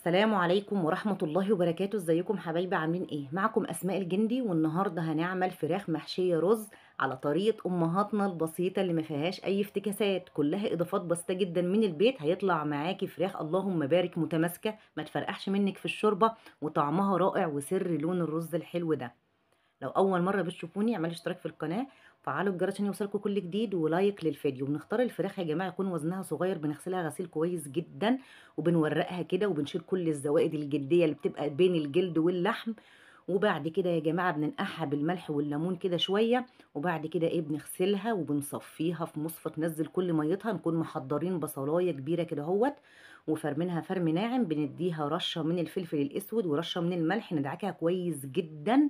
السلام عليكم ورحمة الله وبركاته. ازيكم حبايبي؟ عاملين ايه؟ معكم اسماء الجندي، والنهارده هنعمل فراخ محشية رز على طريقة امهاتنا البسيطة اللي ما فيهاش اي افتكاسات، كلها اضافات بسيطة جدا من البيت. هيطلع معاكي فراخ اللهم بارك متماسكة ما تفرقعش منك في الشوربة، وطعمها رائع، وسر لون الرز الحلو ده. لو اول مره بتشوفوني اعملوا اشتراك في القناه، فعلوا الجرس عشان يوصلكم كل جديد، ولايك للفيديو. بنختار الفراخ يا جماعه يكون وزنها صغير، بنغسلها غسيل كويس جدا، وبنورقها كده، وبنشيل كل الزوائد الجلديه اللي بتبقى بين الجلد واللحم. وبعد كده يا جماعه بننقعها بالملح والليمون كده شويه، وبعد كده بنغسلها وبنصفيها في مصفى تنزل كل ميتها. نكون محضرين بصلايه كبيره كده اهوت، وفرمينها فرم ناعم، بنديها رشه من الفلفل الاسود ورشه من الملح، ندعكها كويس جدا.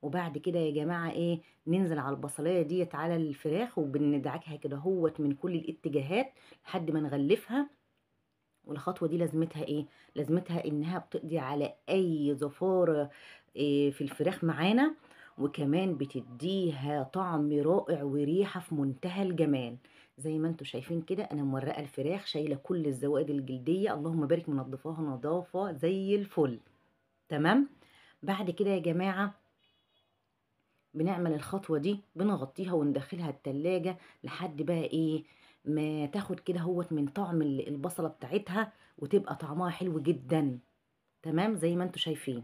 وبعد كده يا جماعة ننزل على البصلاية ديت على الفراخ، وبندعكها كده هوت من كل الاتجاهات لحد ما نغلفها. والخطوة دي لازمتها لازمتها انها بتقضي على اي زفارة في الفراخ معانا، وكمان بتديها طعم رائع وريحة في منتهى الجمال. زي ما انتم شايفين كده انا مورقة الفراخ، شايلة كل الزوائد الجلدية، اللهم بارك، منضفاها نظافة زي الفل. تمام. بعد كده يا جماعة بنعمل الخطوة دي، بنغطيها وندخلها التلاجة لحد بقى ما تاخد كده هوت من طعم البصلة بتاعتها، وتبقى طعمها حلو جدا. تمام زي ما انتوا شايفين.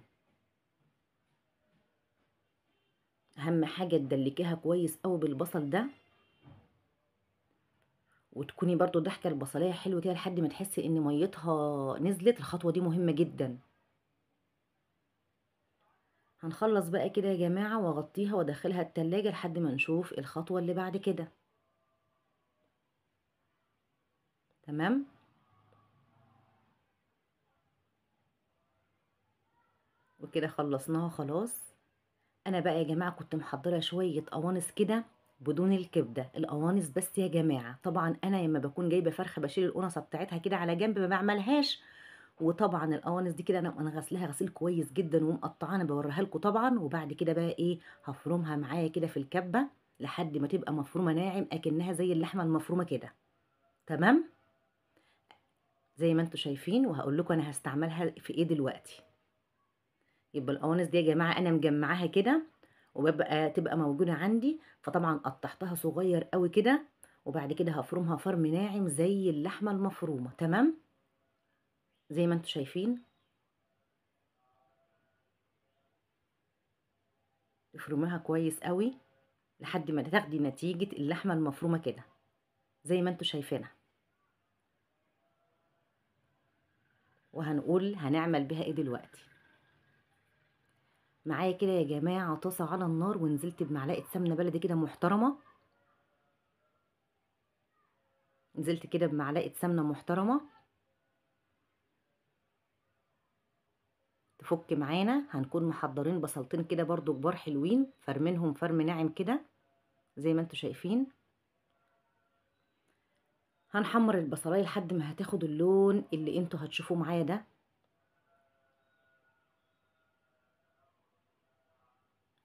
اهم حاجة تدلكيها كويس قوي بالبصل ده، وتكوني برضو ضحكة البصلية حلو كده لحد ما تحسي ان ميتها نزلت. الخطوة دي مهمة جدا. هنخلص بقى كده يا جماعة، واغطيها وادخلها التلاجة لحد ما نشوف الخطوة اللي بعد كده. تمام. وكده خلصناها خلاص. انا بقى يا جماعه كنت محضره شويه قوانص كده بدون الكبده، القوانص بس يا جماعه. طبعا انا لما بكون جايبه فرخه بشيل القنصه بتاعتها كده على جنب، ما بعملهاش. وطبعا القوانص دي كده انا غسلها غسيل كويس جدا ومقطعاها، انا بوريها لكم طبعا. وبعد كده بقى هفرمها معايا كده في الكبه لحد ما تبقى مفرومه ناعم، اكنها زي اللحمه المفرومه كده. تمام زي ما انتم شايفين. وهقول لكم انا هستعملها في ايه دلوقتي. يبقى القوانص دي يا جماعه انا مجمعاها كده، تبقى موجوده عندي. فطبعا قطعتها صغير قوي كده، وبعد كده هفرمها فرم ناعم زي اللحمه المفرومه. تمام زي ما انتم شايفين. تفرميها كويس قوي لحد ما تاخدي نتيجه اللحمه المفرومه كده زي ما انتم شايفينها. وهنقول هنعمل بها ايه دلوقتي. معايا كده يا جماعه طاسه على النار، ونزلت بمعلقه سمنه بلدي كده محترمه. نزلت كده بمعلقه سمنه محترمه تفك معانا. هنكون محضرين بصلتين كده برضو كبار حلوين، فرمينهم فرم ناعم كده زي ما انتوا شايفين. هنحمر البصلايه لحد ما هتاخد اللون اللي انتوا هتشوفوه معايا ده.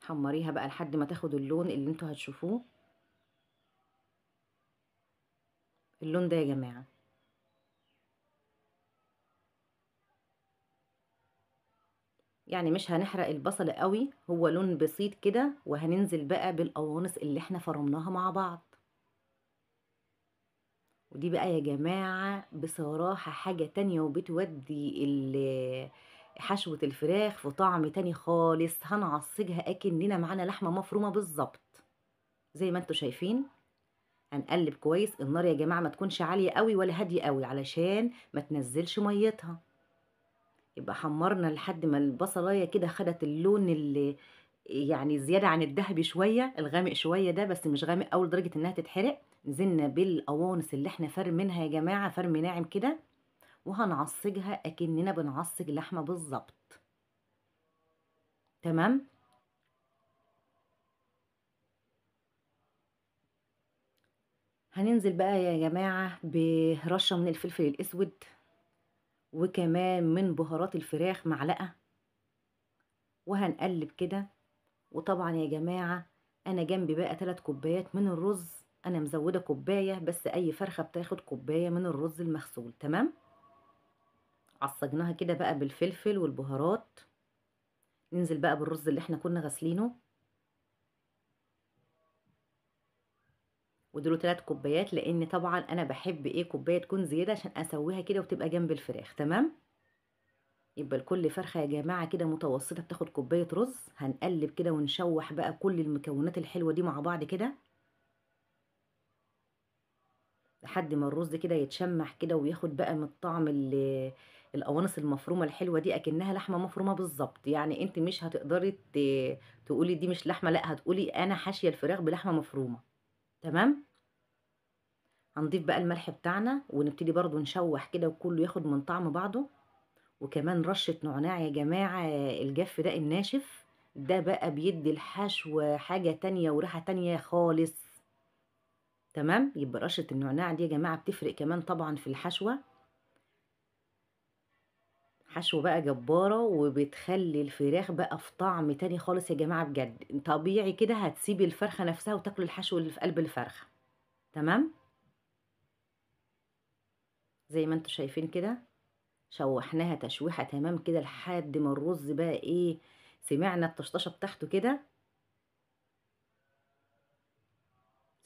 حمريها بقى لحد ما تاخد اللون اللي انتوا هتشوفوه، اللون ده يا جماعه. يعني مش هنحرق البصل قوي، هو لون بسيط كده. وهننزل بقى بالقوانص اللي احنا فرمناها مع بعض. ودي بقى يا جماعة بصراحة حاجة تانية، وبتودي حشوة الفراخ في طعم تاني خالص. هنعصجها اكننا معانا لحمة مفرومة بالظبط زي ما انتوا شايفين. هنقلب كويس. النار يا جماعة ما تكونش عالية قوي ولا هادية قوي علشان ما تنزلش ميتها. يبقى حمرنا لحد ما البصلاية كده خدت اللون اللي يعني زيادة عن الذهبي شوية، الغامق شوية ده، بس مش غامق أوي لدرجة إنها تتحرق. نزلنا بالقوانص اللي احنا فرمينها يا جماعة فرم ناعم كده، وهنعصجها أكننا بنعصج لحمة بالظبط. تمام. هننزل بقى يا جماعة برشة من الفلفل الأسود، وكمان من بهارات الفراخ معلقة، وهنقلب كده. وطبعا يا جماعة أنا جنبي بقى 3 كوبايات من الرز. أنا مزودة كوباية بس، أي فرخة بتاخد كوباية من الرز المغسول. تمام. عصجناها كده بقى بالفلفل والبهارات. ننزل بقى بالرز اللي احنا كنا غسلينه، ودول 3 كوبايات، لان طبعا انا بحب ايه كوبايه تكون زياده عشان اسويها كده وتبقى جنب الفراخ. تمام. يبقى لكل فرخه يا جماعه كده متوسطه بتاخد كوبايه رز. هنقلب كده ونشوح بقى كل المكونات الحلوه دي مع بعض كده لحد ما الرز كده يتشمح كده وياخد بقى من الطعم القوانص المفرومه الحلوه دي، اكنها لحمه مفرومه بالظبط. يعني انت مش هتقدري تقولي دي مش لحمه، لا هتقولي انا حاشيه الفراخ بلحمه مفرومه. تمام. هنضيف بقى الملح بتاعنا ونبتدي برضو نشوح كده وكله ياخد من طعم بعضه. وكمان رشة نعناع يا جماعة، الجاف ده الناشف ده بقى بيدي الحشو حاجة تانية وريحة تانية خالص. تمام. يبقى رشة النعناع دي يا جماعة بتفرق كمان طبعا في الحشوة. حشوة بقى جبارة وبتخلي الفراخ بقى في طعم تاني خالص يا جماعة بجد. طبيعي كده هتسيبي الفرخة نفسها وتاكل الحشو اللي في قلب الفرخة. تمام. زي ما انتوا شايفين كده شوحناها تشويحة تمام كده لحد ما الرز بقى ايه، سمعنا الطشطشة بتاعته كده.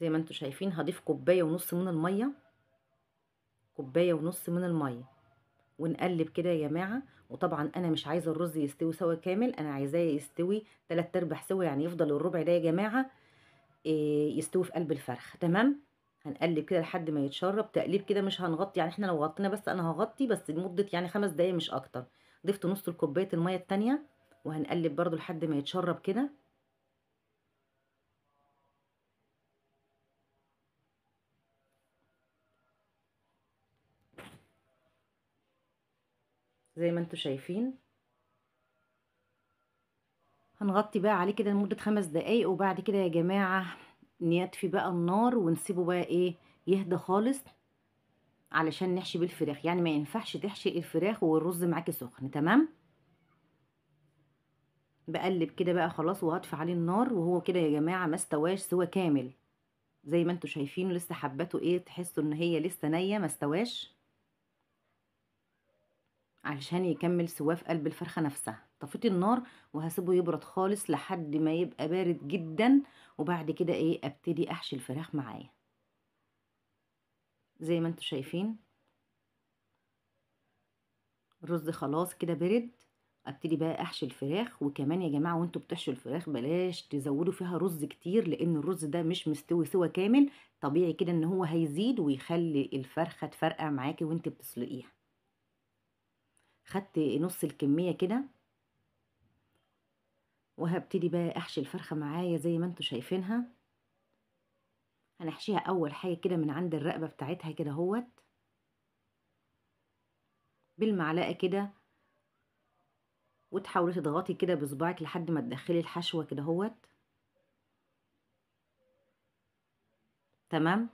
زي ما انتوا شايفين هضيف كوباية ونص من المية، كوباية ونص من المية، ونقلب كده يا جماعة. وطبعا انا مش عايزة الرز يستوي سوا كامل، انا عايزاه يستوي 3/4 سوا، يعني يفضل الربع ده يا جماعة إيه يستوي في قلب الفرخ. تمام. هنقلب كده لحد ما يتشرب تقليب كده، مش هنغطي، يعني احنا لو غطينا بس انا هغطي بس لمدة يعني 5 دقايق مش اكتر. ضفت نص الكوباية المية التانية وهنقلب برضو لحد ما يتشرب كده. زي ما انتوا شايفين هنغطي بقى عليه كده لمدة 5 دقايق، وبعد كده يا جماعة نطفي بقى النار ونسيبه بقى ايه يهدى خالص علشان نحشي بيه الفراخ. يعني ما ينفعش تحشي الفراخ والرز معاكي سخن. تمام. بقلب كده بقى خلاص وهطفي عليه النار، وهو كده يا جماعة ما استواش سوا كامل. زي ما انتوا شايفين لسه حباته ايه، تحسوا ان هي لسه نية ما استواش، علشان يكمل سواه في قلب الفرخة نفسها. طفيت النار وهسيبه يبرد خالص لحد ما يبقى بارد جدا، وبعد كده ايه ابتدي احشي الفراخ معايا. زي ما انتوا شايفين الرز خلاص كده برد. ابتدي بقى احشي الفراخ. وكمان يا جماعه وانتوا بتحشوا الفراخ بلاش تزودوا فيها رز كتير، لان الرز ده مش مستوي سوا كامل. طبيعي كده ان هو هيزيد ويخلي الفرخه تفرقع معاكي وانت بتسلقيها. خدت نص الكميه كده وهبتدي بقى احشي الفرخه معايا زي ما انتوا شايفينها. هنحشيها اول حاجه كده من عند الرقبه بتاعتها كده اهوت بالمعلقه كده، وتحاولي تضغطي كده بصباعك لحد ما تدخلي الحشوه كده اهوت. تمام.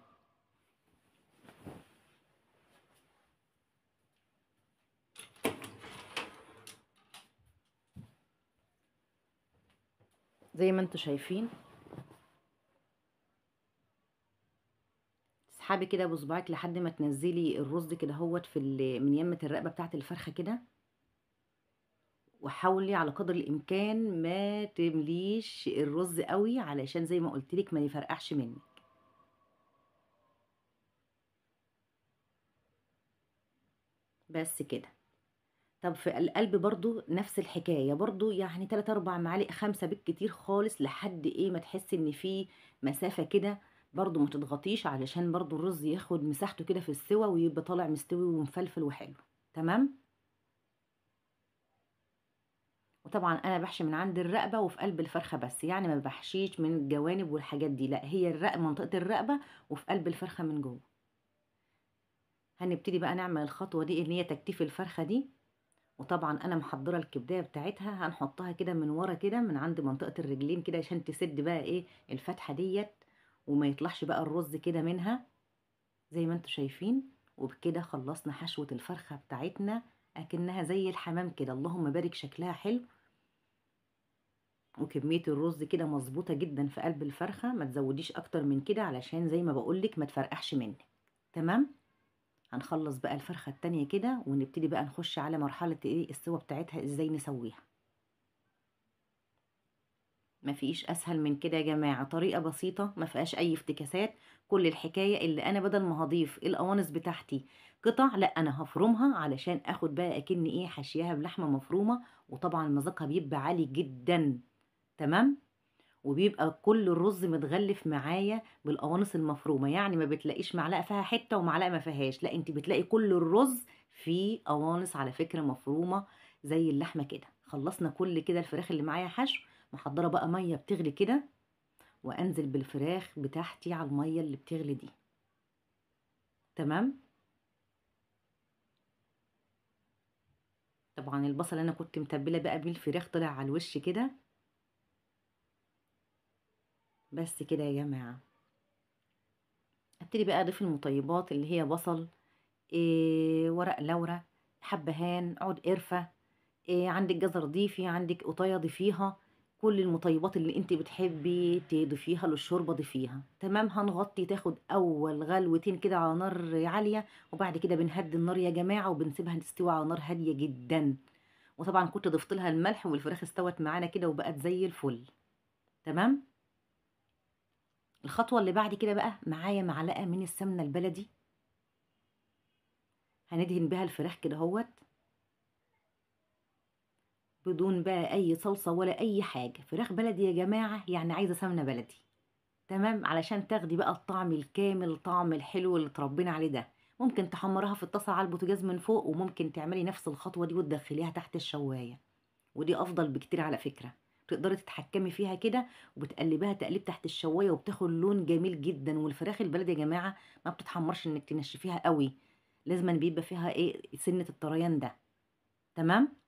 زي ما انتوا شايفين تسحبي كده بصباعك لحد ما تنزلي الرز كده اهوت في من يمة الرقبه بتاعت الفرخه كده. وحاولي على قدر الامكان ما تمليش الرز قوي علشان زي ما قلت لك ما يفرقعش منك. بس كده. طب في القلب برضو نفس الحكايه برضو، يعني 3 4 معالق 5 بالكتير خالص لحد ايه ما تحسي ان في مسافه كده. برضو ما تضغطيش علشان برضو الرز ياخد مساحته كده في السوا ويبقى طالع مستوي ومفلفل وحلو. تمام. وطبعا انا بحشي من عند الرقبه وفي قلب الفرخه بس، يعني ما بحشيش من الجوانب والحاجات دي، لا هي منطقه الرقبه وفي قلب الفرخه من جوه. هنبتدي بقى نعمل الخطوه دي اللي هي تجتيف الفرخه دي. وطبعا انا محضره الكبدايه بتاعتها هنحطها كده من ورا كده من عند منطقه الرجلين كده عشان تسد بقى ايه الفتحه ديت، وما يطلعش بقى الرز كده منها. زي ما انتوا شايفين. وبكده خلصنا حشوه الفرخه بتاعتنا اكنها زي الحمام كده، اللهم بارك شكلها حلو. وكمية الرز كده مظبوطة جدا في قلب الفرخة، ما تزوديش اكتر من كده علشان زي ما بقولك ما تفرقعش منك. تمام. هنخلص بقى الفرخة التانية كده ونبتدي بقى نخش على مرحلة ايه السوا بتاعتها ازاي نسويها. مفيش اسهل من كده يا جماعة، طريقة بسيطة ما فيهاش اي افتكاسات. كل الحكاية اللي انا بدل ما هضيف القوانص بتاعتي قطع، لا انا هفرمها علشان اخد بقى اكني ايه حشيها بلحمة مفرومة، وطبعا مذاقها بيبقى عالي جدا. تمام. وبيبقى كل الرز متغلف معايا بالقوانص المفرومه، يعني ما بتلاقيش معلقه فيها حته ومعلقه ما فيهاش، لا انت بتلاقي كل الرز فيه قوانص على فكره مفرومه زي اللحمه كده. خلصنا كل كده الفراخ اللي معايا حشو، محضره بقى ميه بتغلي كده، وانزل بالفراخ بتاعتي على الميه اللي بتغلي دي. تمام. طبعا البصل اللي انا كنت متبله بقى بيه الفراخ طلع على الوش كده. بس كده يا جماعه، ابتدي بقى اضيف المطيبات اللي هي بصل، ورق لورا، حبهان، عود قرفة، عندك جزر ضيفي، عندك قطايه ضيفيها. كل المطيبات اللي انت بتحبي تضيفيها للشوربه ضيفيها. تمام. هنغطي تاخد اول غلوتين كده على نار عاليه، وبعد كده بنهدي النار يا جماعه وبنسيبها تستوي على نار هاديه جدا. وطبعا كنت ضفت لها الملح والفراخ استوت معانا كده وبقت زي الفل. تمام. الخطوه اللي بعد كده بقى معايا معلقه من السمنه البلدي، هندهن بيها الفراخ كده اهوت، بدون بقى اي صلصه ولا اي حاجه. فراخ بلدي يا جماعه يعني عايزه سمنه بلدي. تمام. علشان تاخدي بقى الطعم الكامل، الطعم الحلو اللي اتربينا عليه ده. ممكن تحمرها في الطاسه على البوتاجاز من فوق، وممكن تعملي نفس الخطوه دي وتدخليها تحت الشوايه، ودي افضل بكتير على فكره. تقدري تتحكمي فيها كده وبتقلبيها تقليب تحت الشوايه وبتاخد لون جميل جدا. والفراخ البلدي يا جماعه ما بتتحمرش انك تنشفيها قوي، لازم بيبقى فيها ايه سنه الطريان ده. تمام.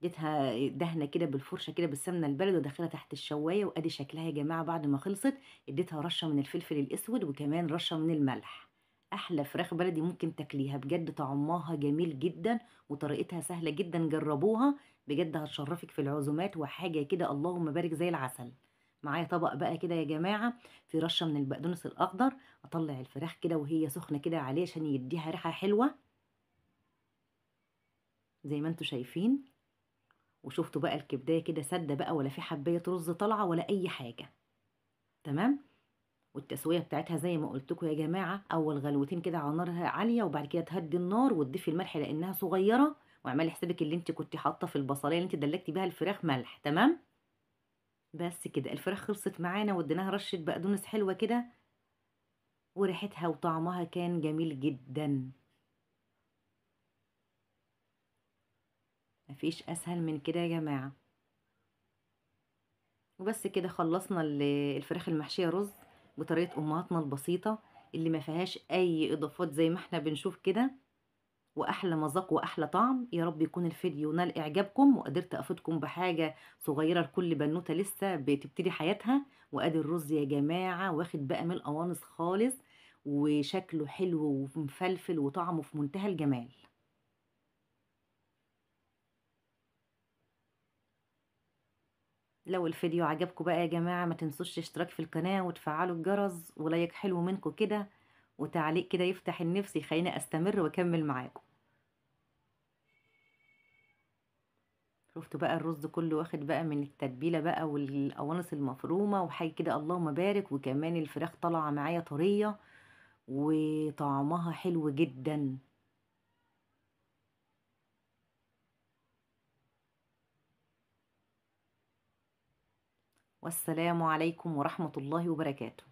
اديتها دهنه كده بالفرشه كده بالسمنه البلدي ودخلها تحت الشوايه، وادي شكلها يا جماعه بعد ما خلصت. اديتها رشه من الفلفل الاسود وكمان رشه من الملح. احلى فراخ بلدي ممكن تاكليها بجد، طعمها جميل جدا وطريقتها سهله جدا. جربوها بجد هتشرفك في العزومات وحاجه كده اللهم بارك زي العسل. معايا طبق بقى كده يا جماعه في رشه من البقدونس الاخضر. اطلع الفراخ كده وهي سخنه كده عليه عشان يديها ريحه حلوه زي ما انتم شايفين. وشفتوا بقى الكبدايه كده ساده بقى، ولا في حبايه رز طالعه ولا اي حاجه. تمام. والتسويه بتاعتها زي ما قلت لكم يا جماعه، اول غلوتين كده على نار عاليه، وبعد كده تهدي النار وتضيفي الملح لانها صغيره، واعملي حسابك اللي انت كنت حاطه في البصلايه اللي انت دلكتي بيها الفراخ ملح. تمام. بس كده الفراخ خلصت معانا واديناها رشه بقدونس حلوه كده، وريحتها وطعمها كان جميل جدا. مفيش اسهل من كده يا جماعه. وبس كده خلصنا الفراخ المحشية رز بطريقة أمهاتنا البسيطة اللي ما فيهاش أي إضافات زي ما احنا بنشوف كده، وأحلى مذاق وأحلى طعم. يا رب يكون الفيديو نال إعجابكم وقدرت أفيدكم بحاجة صغيرة لكل بنوتة لسه بتبتدي حياتها. وأدي الرز يا جماعة واخد بقى من القوانص خالص، وشكله حلو ومفلفل وطعمه في منتهى الجمال. لو الفيديو عجبكم بقى يا جماعة ما تنسوش اشتراك في القناة وتفعلوا الجرس ولايك حلو منكم كده، وتعليق كده يفتح النفس يخليني استمر واكمل معاكم. شفتوا بقى الرز كله واخد بقى من التتبيلة بقى والقوانص المفرومة وحاجة كده اللهم بارك، وكمان الفراخ طالعة معايا طرية وطعمها حلو جدا. والسلام عليكم ورحمة الله وبركاته.